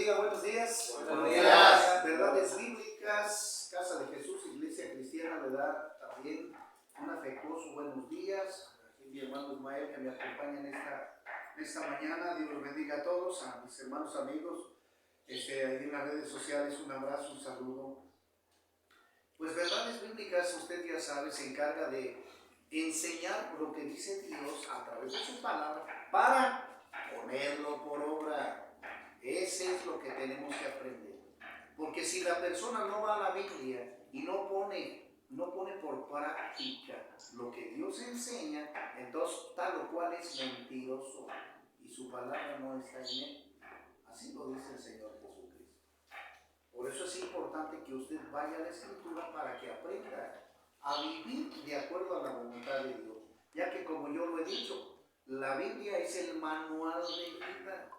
bendiga, buenos días. Buenos días. Verdades bíblicas, Casa de Jesús, Iglesia Cristiana le da también un afectuoso buenos días. Aquí mi hermano Ismael que me acompaña en esta mañana. Dios los bendiga a todos, a mis hermanos amigos. Ahí en las redes sociales, un abrazo, un saludo. Pues verdades bíblicas, usted ya sabe, se encarga de enseñar lo que dice Dios a través de su palabra para ponerlo por obra. Ese es lo que tenemos que aprender. Porque si la persona no va a la Biblia y no pone por práctica lo que Dios enseña, entonces tal o cual es mentiroso y su palabra no está en él. Así lo dice el Señor Jesucristo. Por eso es importante que usted vaya a la Escritura para que aprenda a vivir de acuerdo a la voluntad de Dios. Ya que como yo lo he dicho, la Biblia es el manual de vida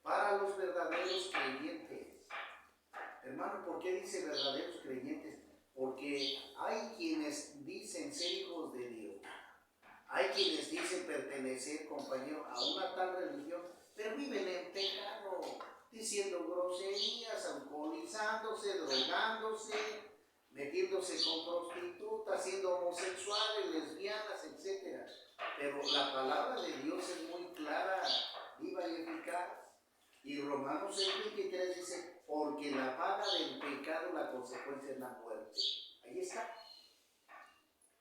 para los verdaderos creyentes. Hermano, ¿por qué dice verdaderos creyentes? Porque hay quienes dicen ser hijos de Dios. Hay quienes dicen pertenecer, compañero, a una tal religión, pero viven en pecado, diciendo groserías, alcoholizándose, drogándose, metiéndose con prostitutas, siendo homosexuales, lesbianas, etc. Pero la palabra de Dios es muy clara, viva y eficaz. Y Romanos 6:23 dice, porque la paga del pecado, la consecuencia es la muerte. Ahí está.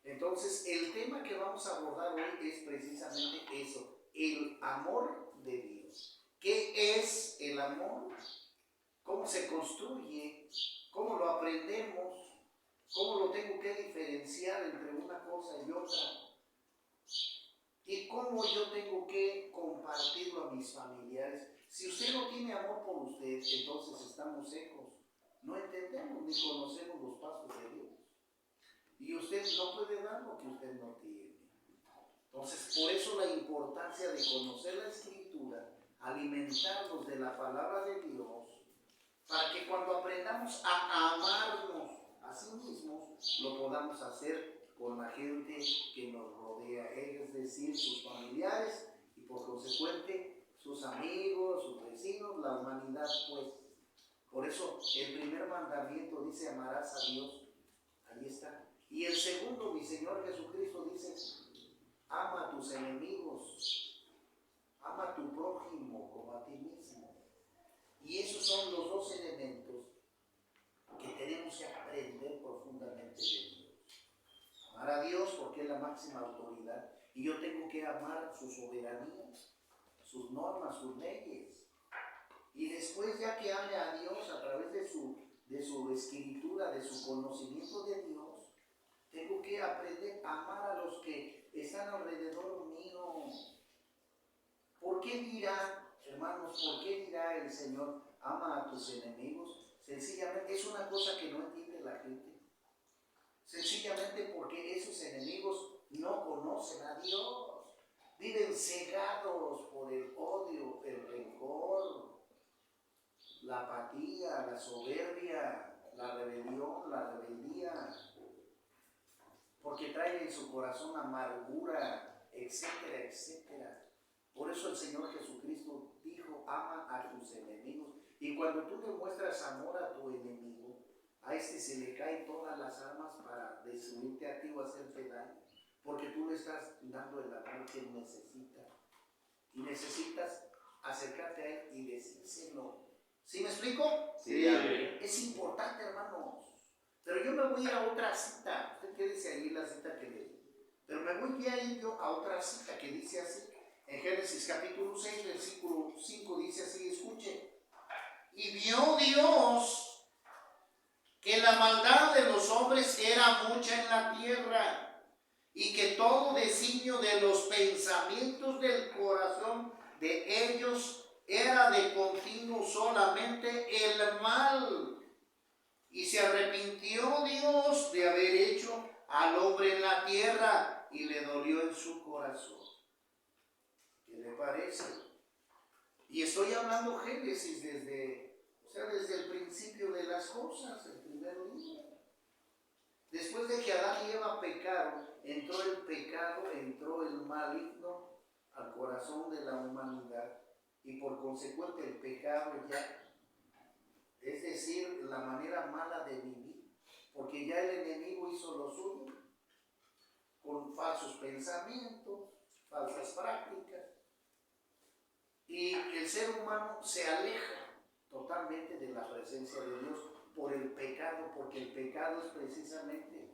Entonces, el tema que vamos a abordar hoy es precisamente eso, el amor de Dios. ¿Qué es el amor? ¿Cómo se construye? ¿Cómo lo aprendemos? ¿Cómo lo tengo que diferenciar entre una cosa y otra? ¿Y cómo yo tengo que compartirlo a mis familiares? Si usted no tiene amor por usted, entonces estamos secos. No entendemos ni conocemos los pasos de Dios. Y usted no puede dar lo que usted no tiene. Entonces, por eso la importancia de conocer la Escritura, alimentarnos de la palabra de Dios, para que cuando aprendamos a amarnos a sí mismos, lo podamos hacer con la gente que nos rodea, es decir, sus familiares y por consecuente sus amigos, sus vecinos, la humanidad pues. Por eso el primer mandamiento dice amarás a Dios, ahí está. Y el segundo, mi Señor Jesucristo dice, ama a tus enemigos, ama a tu prójimo como a ti mismo. Y esos son los dos elementos que tenemos que aprender profundamente de Dios. Amar a Dios porque es la máxima autoridad y yo tengo que amar su soberanía, sus normas, sus leyes. Y después ya que ame a Dios a través de su escritura, de su conocimiento de Dios, tengo que aprender a amar a los que están alrededor mío. ¿Por qué dirá, hermanos, por qué dirá el Señor, ama a tus enemigos? Sencillamente es una cosa que no entiende la gente. Sencillamente porque esos enemigos no conocen a Dios. Viven cegados por el odio, el rencor, la apatía, la soberbia, la rebelión, la rebeldía. Porque trae en su corazón amargura, etcétera, etcétera. Por eso el Señor Jesucristo dijo, ama a tus enemigos. Y cuando tú demuestras amor a tu enemigo, a este se le caen todas las armas para destruirte a ti o hacerte daño. Porque tú le estás dando el amor que él necesita. Y necesitas acercarte a él y decírselo. ¿Sí me explico? Sí. Es importante, hermanos. Pero yo me voy a ir a otra cita. Usted quédese ahí la cita que le di. Pero me voy a ir yo a otra cita que dice así. En Génesis capítulo 6, versículo 5 dice así, escuche. Y vio Dios que la maldad de los hombres era mucha en la tierra y que todo designio de los pensamientos del corazón de ellos era de continuo solamente el mal. Y se arrepintió Dios de haber hecho al hombre en la tierra y le dolió en su corazón. ¿Qué le parece? Y estoy hablando Génesis desde el principio de las cosas, el primer libro. Después de que Adán y Eva pecaron, entró el pecado, entró el maligno al corazón de la humanidad y por consecuente el pecado ya decir la manera mala de vivir, porque ya el enemigo hizo lo suyo con falsos pensamientos, falsas prácticas, y el ser humano se aleja totalmente de la presencia de Dios por el pecado, porque el pecado es precisamente,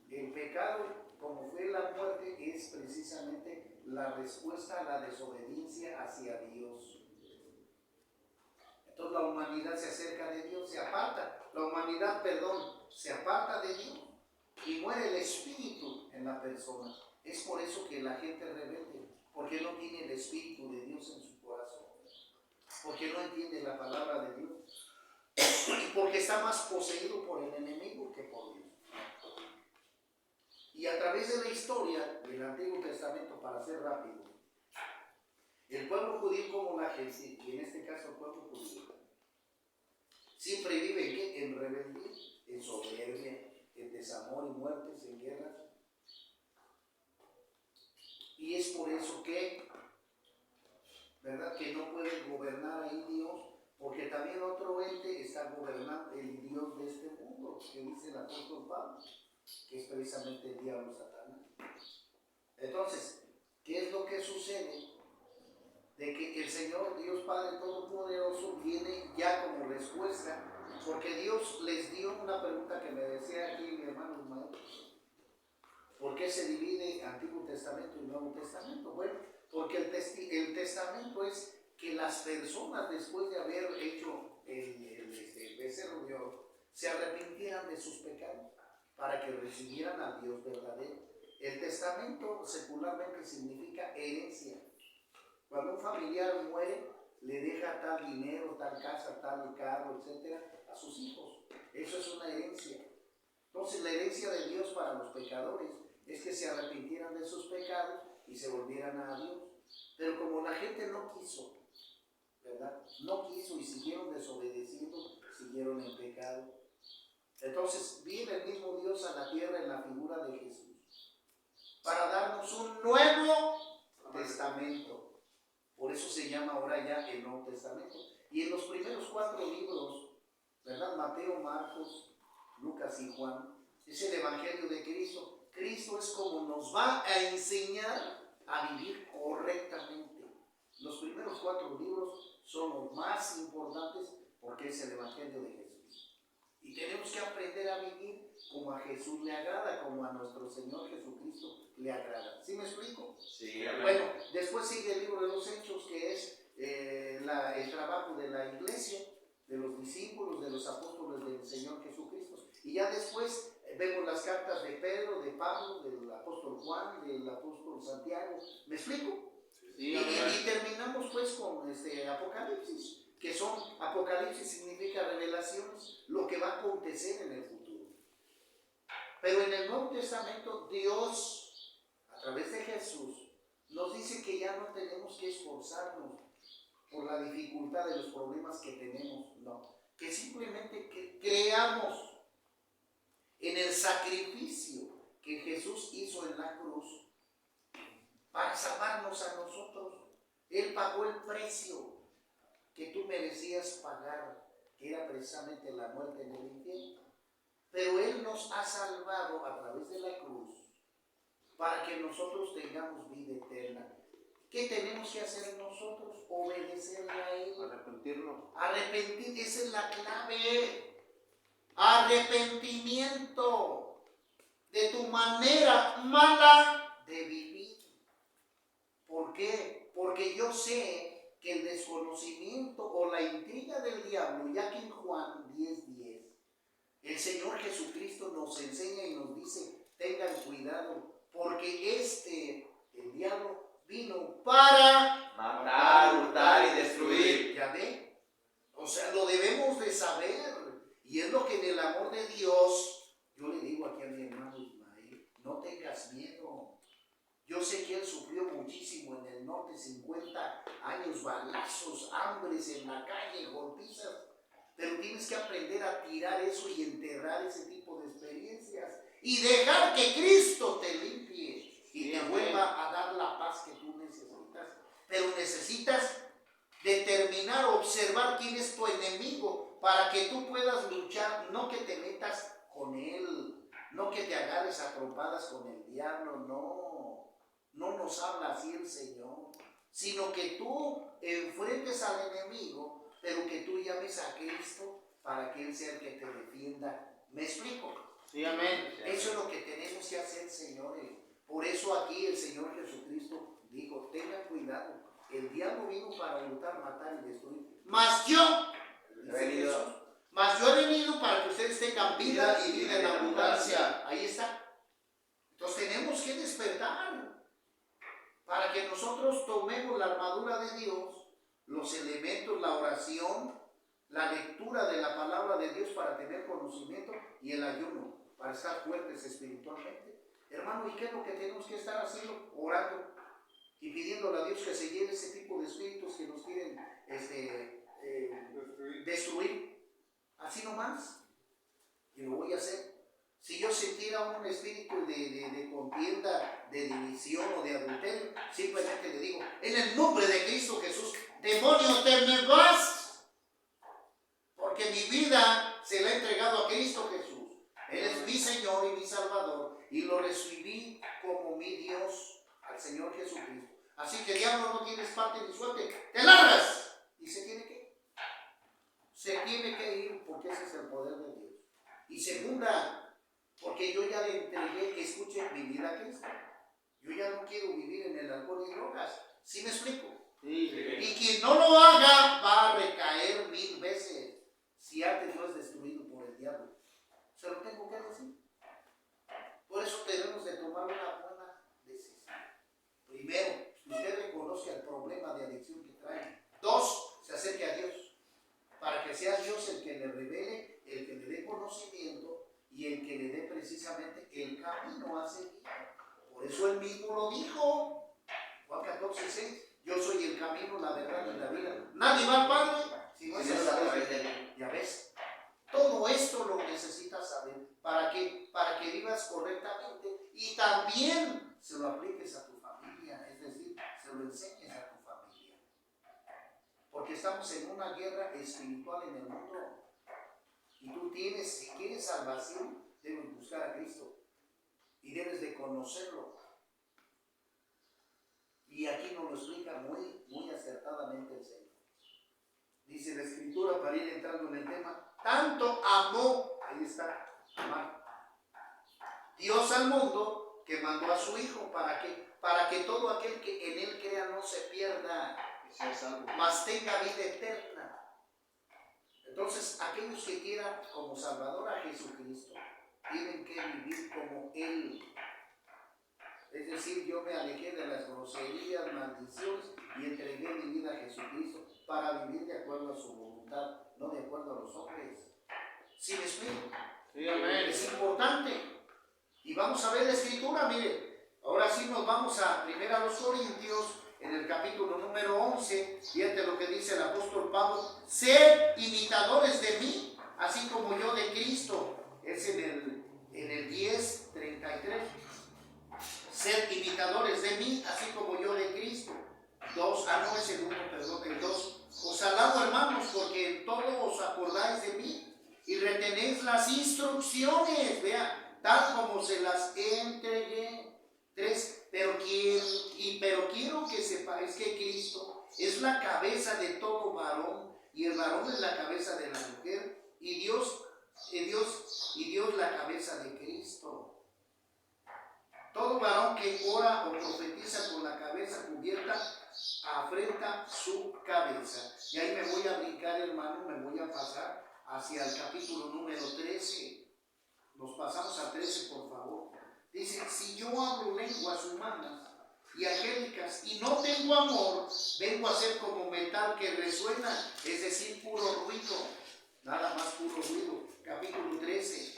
el pecado, como fue la muerte, es precisamente la respuesta a la desobediencia hacia Dios. Entonces la humanidad se acerca de Dios, se aparta, la humanidad, se aparta de Dios y muere el espíritu en la persona. Es por eso que la gente rebelde, porque no tiene el espíritu de Dios en su corazón, porque no entiende la palabra de Dios y porque está más poseído por el enemigo que por Dios. Y a través de la historia del Antiguo Testamento, para ser rápido, el pueblo judío como la gente, y en este caso el pueblo judío, siempre vive en rebeldía, en soberbia, en desamor y muertes, en guerras. Y es por eso que, ¿verdad?, que no puede gobernar ahí Dios, porque también otro ente está gobernando, el Dios de este mundo, que dice el apóstol Pablo, que es precisamente el diablo Satanás. Entonces, ¿qué es lo que sucede? De que el Señor Dios Padre Todopoderoso viene ya como respuesta, porque Dios les dio una pregunta que me decía aquí mi hermano Ismael: ¿por qué se divide Antiguo Testamento y Nuevo Testamento? Bueno, porque el testamento es que las personas, después de haber hecho el becerro de oro, se arrepintieran de sus pecados para que recibieran al Dios verdadero. El testamento secularmente significa herencia. Cuando un familiar muere, le deja tal dinero, tal casa, tal carro, etcétera, a sus hijos. Eso es una herencia. Entonces, la herencia de Dios para los pecadores es que se arrepintieran de sus pecados y se volvieran a Dios. Pero como la gente no quiso, ¿verdad? No quiso y siguieron desobedeciendo, siguieron en pecado. Entonces, viene el mismo Dios a la tierra en la figura de Jesús para darnos un nuevo testamento. Por eso se llama ahora ya el Nuevo Testamento. Y en los primeros 4 libros, ¿verdad?, Mateo, Marcos, Lucas y Juan, es el Evangelio de Cristo. Cristo es como nos va a enseñar a vivir correctamente. Los primeros 4 libros son los más importantes porque es el Evangelio de Jesús. Y tenemos que aprender a vivir como a Jesús le agrada, como a nuestro Señor Jesucristo le agrada. ¿Sí me explico? Sí. Bueno, después sigue el libro de los Hechos, que es el trabajo de la iglesia, de los discípulos, de los apóstoles del Señor Jesucristo. Y ya después vemos las cartas de Pedro, de Pablo, del apóstol Juan, del apóstol Santiago. ¿Me explico? Sí, y terminamos pues con Apocalipsis, que Apocalipsis significa revelaciones, lo que va a acontecer en el futuro. Pero en el Nuevo Testamento Dios, a través de Jesús, nos dice que ya no tenemos que esforzarnos por la dificultad de los problemas que tenemos, no, que simplemente que creamos en el sacrificio que Jesús hizo en la cruz para salvarnos a nosotros. Él pagó el precio que tú merecías pagar, que era precisamente la muerte en el infierno. Pero Él nos ha salvado a través de la cruz para que nosotros tengamos vida eterna. ¿Qué tenemos que hacer nosotros? Obedecerle a Él. Arrepentirnos. Arrepentir, esa es la clave. Arrepentimiento de tu manera mala de vivir. ¿Por qué? Porque yo sé que el desconocimiento o la intriga del diablo, ya que en Juan 10:10, el Señor Jesucristo nos enseña y nos dice: tengan cuidado, porque el diablo vino para matar, hurtar y destruir. ¿Ya ve? O sea, lo debemos de saber. Y es lo que en el amor de Dios, yo le digo aquí a mi hermano Ismael: no tengas miedo. Yo sé que él sufrió muchísimo en el norte, 50 años, balazos, hambres en la calle, golpizas. Pero tienes que aprender a tirar eso y enterrar ese tipo de experiencias y dejar que Cristo te limpie y te vuelva a dar la paz que tú necesitas. Pero necesitas determinar o observar quién es tu enemigo para que tú puedas luchar, no que te metas con él, no que te agarres a trompadas con el diablo, no nos habla así el Señor, sino que tú enfrentes al enemigo, pero que tú llames a Cristo para que Él sea el que te defienda. ¿Me explico? Sí, amén. Eso es lo que tenemos que hacer, señores. Por eso aquí el Señor Jesucristo dijo, tengan cuidado, el diablo vino para luchar, matar y destruir, mas yo, dice Jesús, mas yo he venido para que ustedes tengan vida y vida en abundancia. Ahí está. Entonces tenemos que despertar para que nosotros tomemos la armadura de Dios, los elementos, la oración, la lectura de la palabra de Dios para tener conocimiento y el ayuno para estar fuertes espiritualmente. Hermano, ¿y qué es lo que tenemos que estar haciendo? Orando y pidiéndole a Dios que se lleve ese tipo de espíritus que nos quieren destruir. Así nomás. Y lo voy a hacer. Si yo sintiera un espíritu de contienda, de división o de adulterio, simplemente le digo, en el nombre de Cristo Jesús, demonio, te me vas. Porque mi vida se la he entregado a Cristo Jesús. Él es mi Señor y mi Salvador. Y lo recibí como mi Dios, al Señor Jesucristo. Así que diablo, no tienes parte ni suerte. ¡Te largas! Y se tiene que ir. Se tiene que ir porque ese es el poder de Dios. Y segunda, porque yo ya le entregué, escuche, mi vida a Cristo. Yo ya no quiero vivir en el alcohol y drogas. ¿Sí me explico? Sí. Y quien no lo haga va a recaer 1000 veces si antes no es destruido por el diablo. Se lo tengo que decir. Por eso debemos de tomar una buena decisión. Primero, usted reconozca el problema de adicción que trae. 2, se acerque a Dios. Para que sea Dios el que le revele, el que le dé conocimiento y el que le dé precisamente el camino a seguir. Por eso él mismo lo dijo. Juan 14:6. Yo soy el camino, la verdad y la vida. Nadie va al Padre si no es a través de mí. Ya ves. Todo esto lo necesitas saber. ¿Para qué? Para que vivas correctamente y también se lo apliques a tu familia. Es decir, se lo enseñes a tu familia. Porque estamos en una guerra espiritual en el mundo. Y tú tienes, si quieres salvación, debes buscar a Cristo. Y debes de conocerlo. Y aquí nos lo explica muy acertadamente el Señor. Dice la Escritura, para ir entrando en el tema, tanto amó, ahí está, amar, Dios al mundo, que mandó a su Hijo, ¿para qué? Para que todo aquel que en Él crea no se pierda, mas tenga vida eterna. Entonces, aquellos que quieran como Salvador a Jesucristo, tienen que vivir como Él. Es decir, yo me alejé de las groserías, maldiciones y entregué mi vida a Jesucristo para vivir de acuerdo a su voluntad, no de acuerdo a los hombres. ¿Sí me explico? Sí, amén. Es importante. Y vamos a ver la Escritura, mire. Ahora sí nos vamos a 1 Corintios, en el capítulo número 11. Fíjate lo que dice el apóstol Pablo. Sed imitadores de mí, así como yo de Cristo. Es en el 10:33. Sed imitadores de mí, así como yo de Cristo. 2, no es el 1, perdón, el 2. Os alabo, hermanos, porque en todo os acordáis de mí y retenéis las instrucciones, vea, tal como se las entregué. 3, pero quiero que sepáis que Cristo es la cabeza de todo varón y el varón es la cabeza de la mujer y Dios la cabeza de Cristo. Todo varón que ora o profetiza con la cabeza cubierta afrenta su cabeza. Y ahí me voy a brincar, hermano, me voy a pasar hacia el capítulo número 13. Nos pasamos a 13, por favor. Dice, si yo hablo lenguas humanas y angélicas y no tengo amor, vengo a ser como metal que resuena, es decir, puro ruido. Nada más puro ruido. Capítulo 13.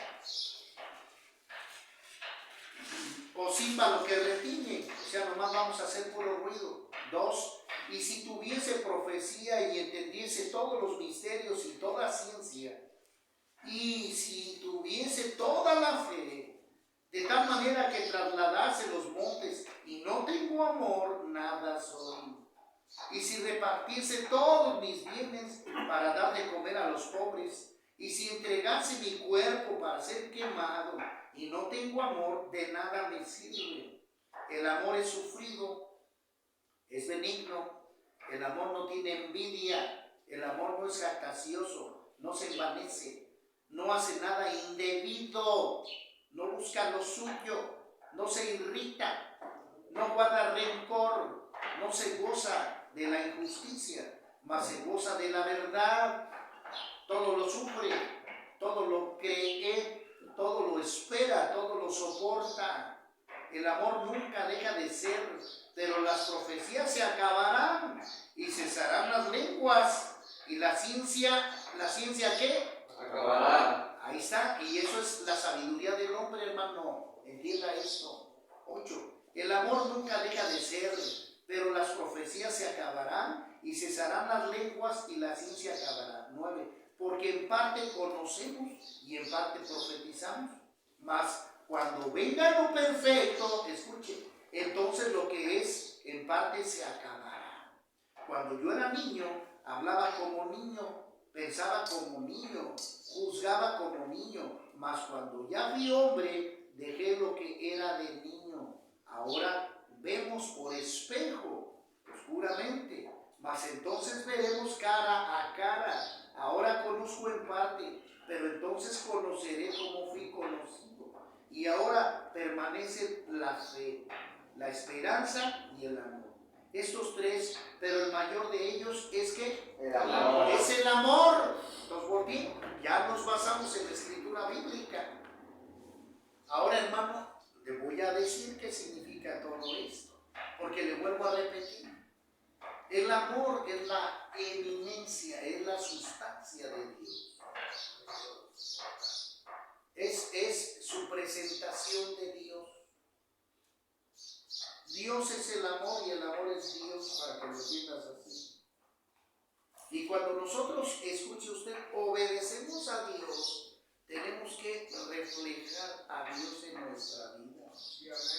O címbalo que retiñe, o sea, nomás vamos a hacer puro ruido. 2, y si tuviese profecía y entendiese todos los misterios y toda ciencia, y si tuviese toda la fe, de tal manera que trasladase los montes, y no tengo amor, nada soy. y si repartiese todos mis bienes para dar de comer a los pobres, y si entregase mi cuerpo para ser quemado, y no tengo amor, de nada me sirve. El amor es sufrido, es benigno, el amor no tiene envidia, el amor no es jactancioso, no se envanece, no hace nada indebido, no busca lo suyo, no se irrita, no guarda rencor, no se goza de la injusticia, mas se goza de la verdad. Todo lo sufre, todo lo cree, todo lo espera, todo lo soporta. El amor nunca deja de ser, pero las profecías se acabarán y cesarán las lenguas. Y la ciencia ¿qué? Acabará. Ahí está, y eso es la sabiduría del hombre, hermano. Entienda esto. 8. El amor nunca deja de ser, pero las profecías se acabarán y cesarán las lenguas y la ciencia acabará. 9. Porque en parte conocemos y en parte profetizamos, mas cuando venga lo perfecto, escuche, entonces lo que es en parte se acabará. Cuando yo era niño, hablaba como niño, pensaba como niño, juzgaba como niño, mas cuando ya fui hombre, dejé lo que era de niño. Ahora vemos por espejo, oscuramente, mas entonces veremos cara a cara. Ahora conozco en parte, pero entonces conoceré como fui conocido. Y ahora permanece la fe, la esperanza y el amor. Estos tres, pero el mayor de ellos es que El amor. es el amor. Entonces, ¿por qué? Ya nos basamos en la escritura bíblica. Ahora, hermano, le voy a decir qué significa todo esto, porque le vuelvo a repetir. El amor es la eminencia, es la sustancia de Dios. Es su presentación de Dios. Dios es el amor y el amor es Dios, para que lo entiendas así. Y cuando nosotros, escuche usted, obedecemos a Dios, tenemos que reflejar a Dios en nuestra vida.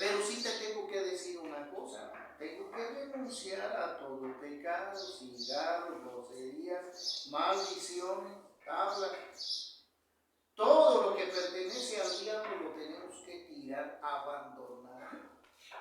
Pero sí te tengo que decir una cosa, tengo que renunciar a todo pecado, cigarros, groserías, maldiciones, hablas. Todo lo que pertenece al diablo lo tenemos que tirar, abandonar.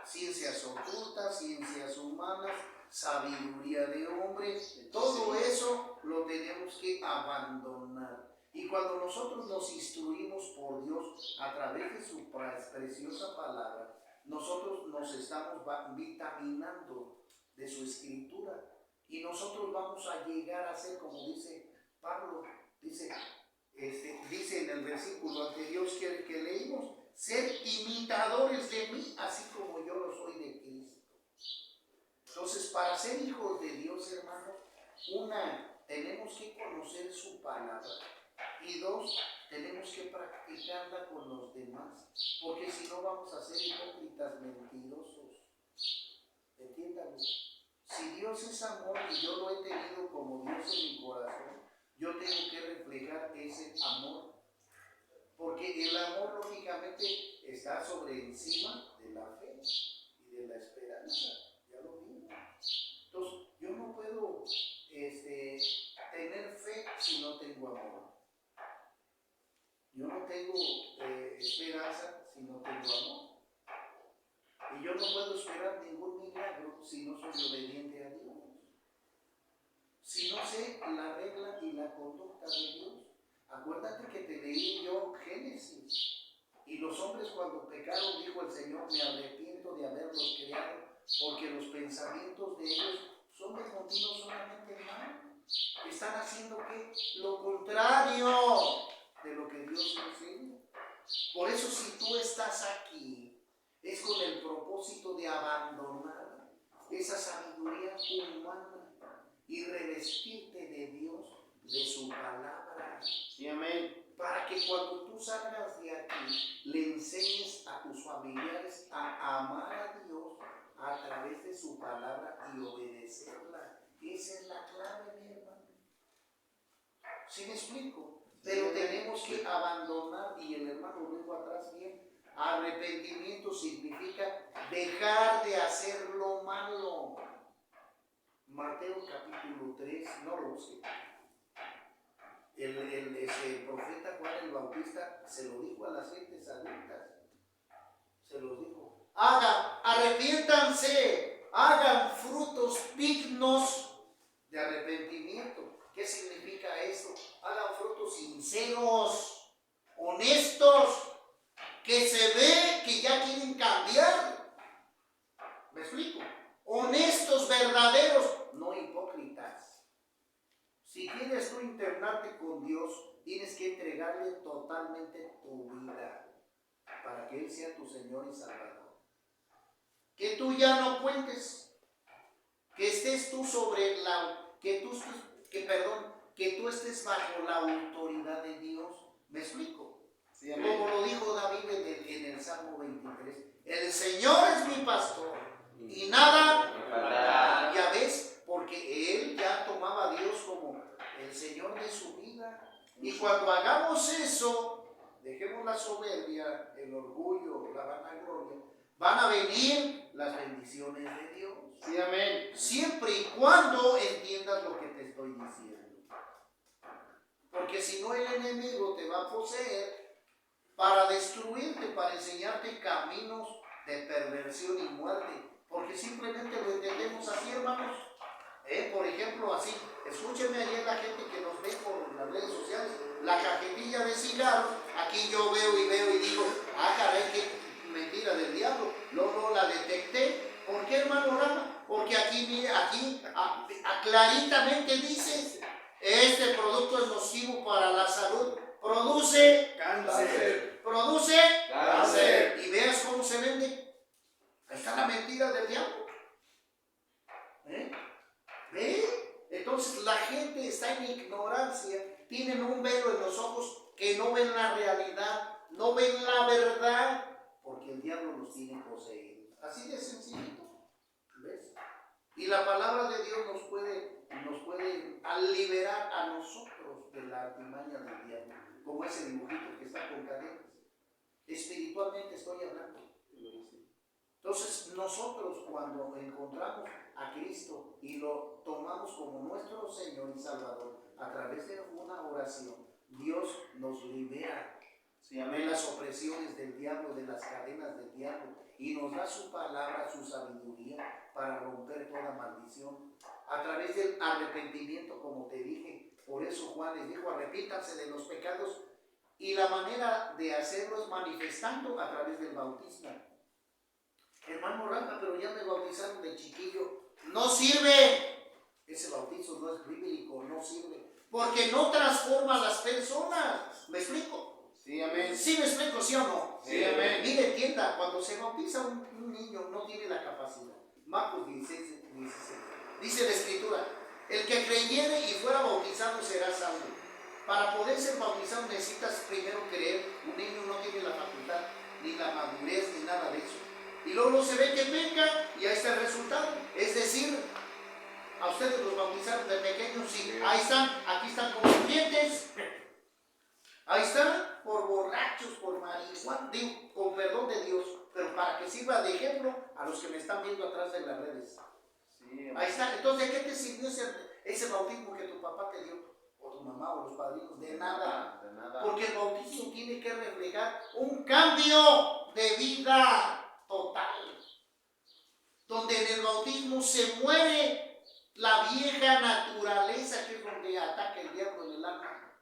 Ciencias ocultas, ciencias humanas, sabiduría de hombre, todo eso lo tenemos que abandonar. Y cuando nosotros nos instruimos por Dios a través de su preciosa palabra, nosotros nos estamos vitaminando de su escritura y nosotros vamos a llegar a ser, como dice Pablo, dice en el versículo anterior que leímos, ser imitadores de mí, así como yo lo soy de Cristo. Entonces, para ser hijos de Dios, hermano, tenemos que conocer su palabra, y dos, tenemos que practicarla con los demás, porque si no vamos a ser hipócritas mentirosos. Entiéndanlo. Si Dios es amor y yo lo he tenido como Dios en mi corazón, yo tengo que reflejar ese amor, porque el amor lógicamente está sobre encima de la fe y de la esperanza, ya lo vimos. Entonces, yo no puedo tener fe si no tengo amor. Yo no tengo esperanza si no tengo amor. Y yo no puedo esperar ningún milagro si no soy obediente a Dios. Si no sé la regla y la conducta de Dios. Acuérdate que te leí yo Génesis. Y los hombres cuando pecaron, dijo el Señor, me arrepiento de haberlos creado, porque los pensamientos de ellos son de continuo solamente mal. Están haciendo ¿qué? Lo contrario de lo que Dios enseña. Por eso si tú estás aquí, es con el propósito de abandonar esa sabiduría humana y revestirte de Dios, de su palabra. Sí, amén. Para que cuando tú salgas de aquí, le enseñes a tus familiares a amar a Dios a través de su palabra y obedecerla. Esa es la clave, mi hermano. ¿Sí me explico? Pero tenemos que abandonar, y el hermano luego atrás bien, arrepentimiento significa dejar de hacer lo malo. Mateo capítulo 3, no lo busque. El profeta Juan el Bautista se lo dijo a las gentes adultas. Se los dijo: arrepiéntanse, hagan frutos dignos de arrepentimiento. ¿Qué significa eso? Hagan frutos sinceros, honestos, que se ve que ya quieren cambiar. ¿Me explico? Honestos, verdaderos, no hipócritas. Si quieres tú internarte con Dios, tienes que entregarle totalmente tu vida para que Él sea tu Señor y Salvador. Que tú ya no cuentes, que estés tú sobre que tú estés bajo la autoridad de Dios. ¿Me explico? Sí, Como lo dijo David en el Salmo 23, el Señor es mi pastor y nada me faltará. ya ves, porque él ya tomaba a Dios como el Señor de su vida. Y cuando hagamos eso, dejemos la soberbia, el orgullo, la vanagloria, van a venir las bendiciones de Dios. Sí, amén. Siempre y cuando entiendas lo que te estoy diciendo. Porque si no, el enemigo te va a poseer para destruirte, para enseñarte caminos de perversión y muerte. Porque simplemente lo entendemos así, hermanos. Por ejemplo, así, escúchenme ayer la gente que nos ve por las redes sociales, la cajetilla de cigarros, aquí yo veo y digo, caray, qué mentira del diablo. Luego la detecté. ¿Por qué, hermano Rama? Porque aquí, mira, claritamente dice, este producto es nocivo para la salud, produce Cáncer. produce Cáncer. y veas cómo se vende. Ahí está la mentira del diablo. ¿Ve? Entonces la gente está en ignorancia, tienen un velo en los ojos que no ven la realidad, no ven la verdad, porque el diablo los tiene poseídos. Así de sencillito. ¿Ves? Y la palabra de Dios nos puede liberar a nosotros de la artimaña del diablo, como ese dibujito que está con cadenas. Espiritualmente estoy hablando. Entonces nosotros cuando encontramos a Cristo y lo tomamos como nuestro Señor y Salvador a través de una oración, Dios nos libera de las opresiones del diablo, de las cadenas del diablo, y nos da su palabra, su sabiduría para romper toda maldición a través del arrepentimiento, como te dije. Por eso Juan les dijo: arrepíntanse de los pecados, y la manera de hacerlo es manifestando a través del bautismo. Hermano Rafa, pero ya me bautizaron de chiquillo. No sirve. Ese bautizo no es bíblico, no sirve. Porque no transforma a las personas. ¿Me explico? Sí, amén. ¿Sí me explico, sí o no? Sí, amén. Mire, entienda, cuando se bautiza un niño no tiene la capacidad. Marcos 16. Dice la Escritura: el que creyere y fuera bautizado será salvo. Para poder ser bautizado necesitas primero creer. Un niño no tiene la facultad, ni la madurez, ni nada de eso. Y luego se ve que peca y ahí está el resultado. Es decir, a ustedes los bautizaron de pequeños, sí. Ahí están, aquí están como clientes. Ahí están por borrachos, por marihuana, digo, con perdón de Dios, pero para que sirva de ejemplo a los que me están viendo atrás de las redes. Sí, Ahí está. Entonces, ¿de qué te sirvió ese bautismo que tu papá te dio? O tu mamá o los padrinos. De nada. De nada. Porque el bautismo tiene que reflejar un cambio de vida total, donde en el bautismo se muere la vieja naturaleza, que es donde ataca el diablo en el alma.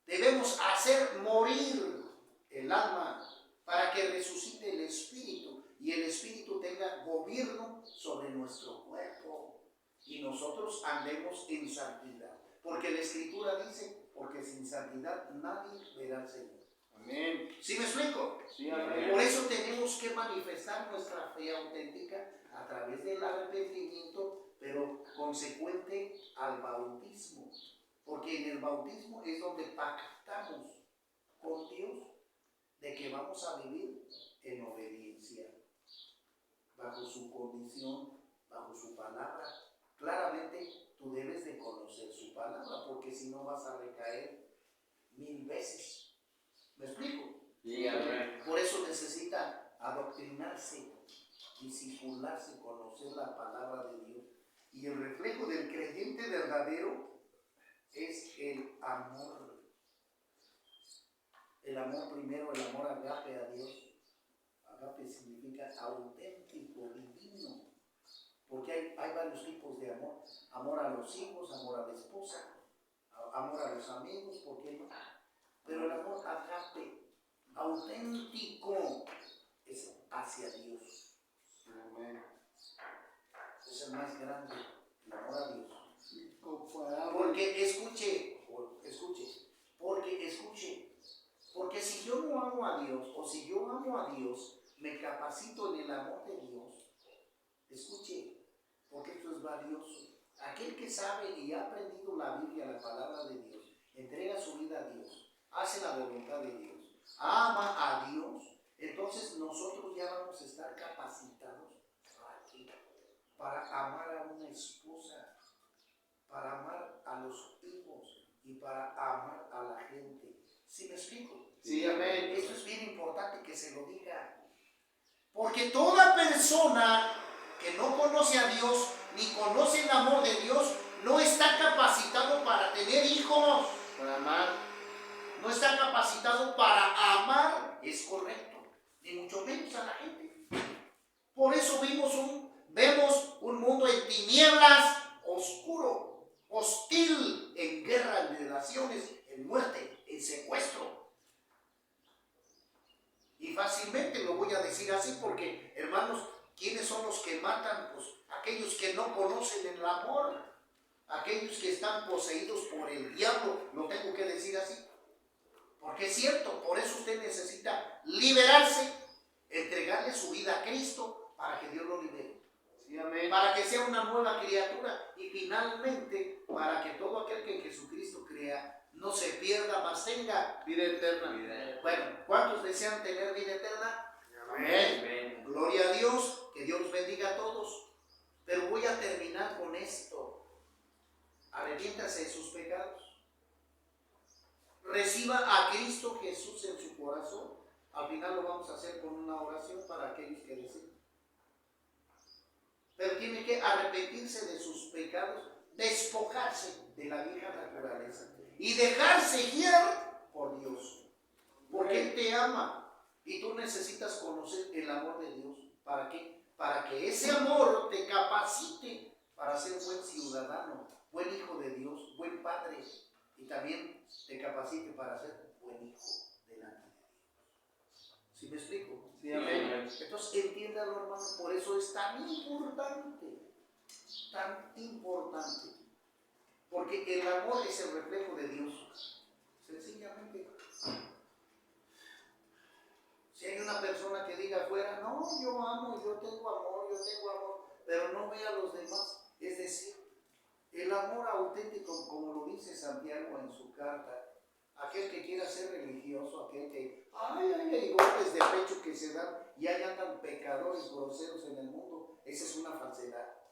Debemos hacer morir el alma para que resucite el espíritu y el espíritu tenga gobierno sobre nuestro cuerpo y nosotros andemos en santidad, porque la Escritura dice: porque sin santidad nadie verá al Señor. Amén. ¿Sí me explico? Sí, amén. Por eso tenemos que manifestar nuestra fe auténtica a través del arrepentimiento, pero consecuente al bautismo. Porque en el bautismo es donde pactamos con Dios de que vamos a vivir en obediencia, bajo su condición, bajo su palabra. Claramente tú debes de conocer su palabra, porque si no vas a recaer 1000 veces. ¿Me explico? Sí, amén. Por eso necesita adoctrinarse. discipularse, conocer la palabra de Dios. Y el reflejo del creyente verdadero es el amor. El amor primero, el amor agape a Dios. Agape significa auténtico, divino. Porque hay varios tipos de amor. Amor a los hijos, amor a la esposa, amor a los amigos, ¿por qué no? Pero el amor agape, auténtico, es hacia Dios. Amén. Es el más grande, el amor a Dios. Incomparable. Porque porque si yo no amo a Dios, o si yo amo a Dios, me capacito en el amor de Dios. Escuche, porque esto es valioso. Aquel que sabe y ha aprendido la Biblia, la palabra de Dios, entrega su vida a Dios, hace la voluntad de Dios, ama a Dios, entonces nosotros ya vamos a estar capacitados para amar a una esposa, para amar a los hijos y para amar a la gente. ¿Sí me explico? Sí, amén. Esto es bien importante que se lo diga. Porque toda persona que no conoce a Dios ni conoce el amor de Dios no está capacitado para tener hijos. Para amar. No está capacitado para amar, es correcto, ni mucho menos a la gente. Por eso vemos un mundo en tinieblas, oscuro, hostil, en guerra, en violaciones, en muerte, en secuestro. Y fácilmente lo voy a decir así porque, hermanos, ¿quiénes son los que matan? Pues aquellos que no conocen el amor, aquellos que están poseídos por el diablo, lo tengo que decir así. Porque es cierto, por eso usted necesita liberarse, entregarle su vida a Cristo para que Dios lo libere. Sí, amén. Para que sea una nueva criatura y finalmente para que todo aquel que en Jesucristo crea no se pierda, mas tenga Vida eterna. Bueno, ¿cuántos desean tener vida eterna? Amén. Gloria a Dios, que Dios los bendiga a todos. Pero voy a terminar con esto. Arrepiéntase de sus pecados. Reciba a Cristo Jesús en su corazón. Al final lo vamos a hacer con una oración para aquellos que deseen. Pero tiene que arrepentirse de sus pecados, despojarse de la vieja naturaleza y dejarse guiar por Dios. Porque Él te ama y tú necesitas conocer el amor de Dios. ¿Para qué? Para que ese amor te capacite para ser buen ciudadano, buen hijo de Dios, buen padre, y también te capacite para ser buen hijo delante de Dios. ¿Sí me explico? Sí, amén. Entonces entiéndalo, hermano, por eso es tan importante, porque el amor es el reflejo de Dios. Sencillamente, si hay una persona que diga afuera, no, yo amo, yo tengo amor, pero no ve a los demás, es decir, el amor auténtico, como lo dice Santiago en su carta, aquel que quiera ser religioso, aquel que, hay golpes de pecho que se dan y ahí andan pecadores groseros en el mundo, esa es una falsedad.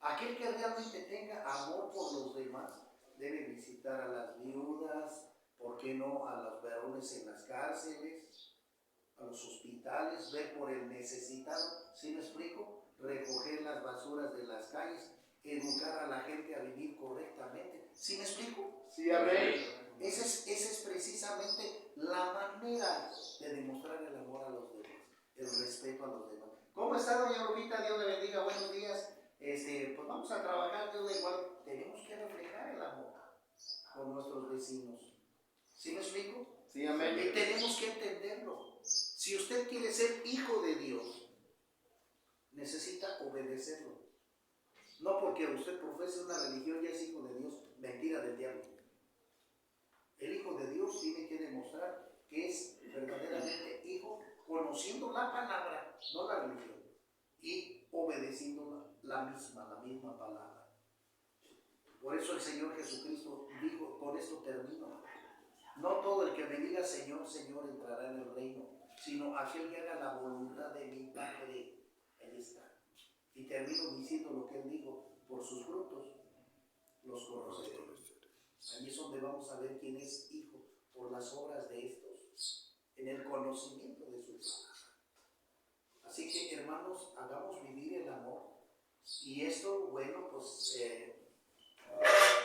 Aquel que realmente tenga amor por los demás debe visitar a las viudas, ¿por qué no? A los varones en las cárceles, a los hospitales, ver por el necesitado, ¿sí me explico? Recoger las basuras de las calles, educar a la gente a vivir correctamente, ¿sí me explico? Sí, amén. Esa es precisamente la manera de demostrar el amor a los demás, el respeto a los demás. ¿Cómo está, doña Lupita? Dios le bendiga, buenos días. Pues vamos a trabajar de una igual. Tenemos que reflejar el amor con nuestros vecinos. ¿Sí me explico? Sí, amén. Y tenemos que entenderlo. Si usted quiere ser hijo de Dios, necesita obedecerlo. No porque usted profese una religión ya es hijo de Dios, mentira del diablo. El hijo de Dios tiene que demostrar que es verdaderamente hijo, conociendo la palabra, no la religión, y obedeciendo la misma palabra. Por eso el Señor Jesucristo dijo, con esto termino, no todo el que me diga Señor, Señor entrará en el reino, sino aquel que haga la voluntad de mi Padre. Ahí está. Y termino diciendo lo que Él dijo, por sus frutos los conoceré. Ahí es donde vamos a ver quién es hijo, por las obras de estos, en el conocimiento de su palabra. Así que, hermanos, hagamos vivir el amor. Y esto, bueno, pues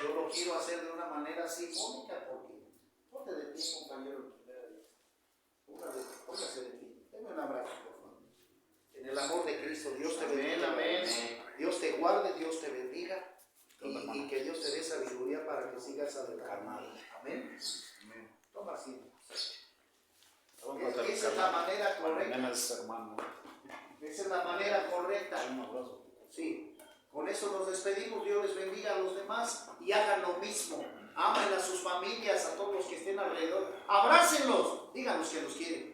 yo lo quiero hacer de una manera simbólica porque, ponte de pie, compañero. Póngase de pie. Deme un abrazo, por favor. En el amor de Cristo, Dios te bendiga. Amén. Dios te guarde, Dios te bendiga. Y que Dios te dé sabiduría para que sigas adelante. Amén. Toma asiento. Esa es la manera correcta. Esa es la manera correcta. Sí. Con eso nos despedimos. Dios les bendiga a los demás y hagan lo mismo. Amen a sus familias, a todos los que estén alrededor. Abrácenlos. Díganos que los quieren.